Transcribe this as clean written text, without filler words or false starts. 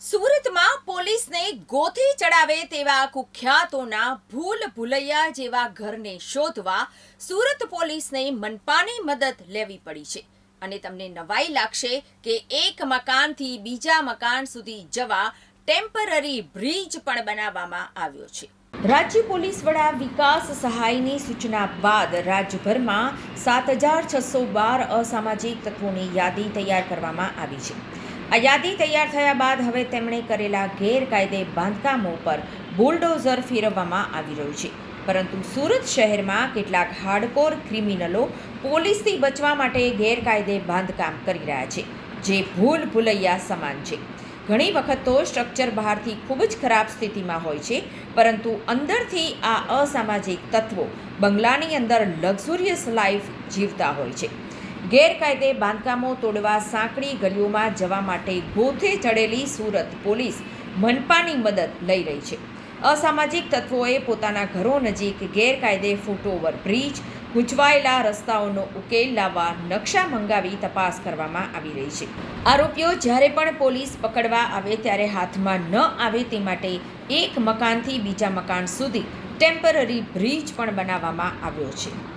સુરતમાં પોલીસને ગોથી ચડાવે તેવા કુખ્યાતોના ભૂલ ભૂલૈયા જેવા ઘરને શોધવા સુરત પોલીસને મનપાની મદદ લેવી પડી છે. અને તમને નવાઈ લાગશે કે એક મકાનથી બીજા મકાન સુધી જવા ટેમ્પરરી બ્રિજ પણ બનાવવામાં આવ્યો છે. રાજ્ય પોલીસ વડા વિકાસ સહાયની સૂચના બાદ રાજ્યભરમાં 7,612 અસામાજિક તત્વોની યાદી તૈયાર કરવામાં આવી છે. આ યાદી તૈયાર થયા બાદ હવે તેમણે કરેલા ગેરકાયદે બાંધકામો પર બુલડોઝર ફેરવવામાં આવી રહ્યું છે. પરંતુ સુરત શહેરમાં કેટલાક હાર્ડકોર ક્રિમિનલો પોલીસથી બચવા માટે ગેરકાયદે બાંધકામ કરી રહ્યા છે, જે ભૂલ ભૂલૈયા સમાન છે. ઘણી વખત તો સ્ટ્રક્ચર બહારથી ખૂબ જ ખરાબ સ્થિતિમાં હોય છે, પરંતુ અંદરથી આ અસામાજિક તત્વો બંગલાની અંદર લક્ઝુરિયસ લાઈફ જીવતા હોય છે. ગેરકાયદે બાંધકામો તોડવા સાંકડી ગલીઓમાં જવા માટે ગોથે ચડેલી સુરત પોલીસ મનપાની મદદ લઈ રહી છે. અસામાજિક તત્વોએ પોતાના ઘરો નજીક ગેરકાયદે ફૂટઓવર બ્રિજ, ગૂંચવાયેલા રસ્તાઓનો ઉકેલ લાવવા નકશા મંગાવી તપાસ કરવામાં આવી રહી છે. આરોપીઓ જ્યારે પણ પોલીસ પકડવા આવે ત્યારે હાથમાં ન આવે તે માટે એક મકાનથી બીજા મકાન સુધી ટેમ્પરરી બ્રિજ પણ બનાવવામાં આવ્યો છે.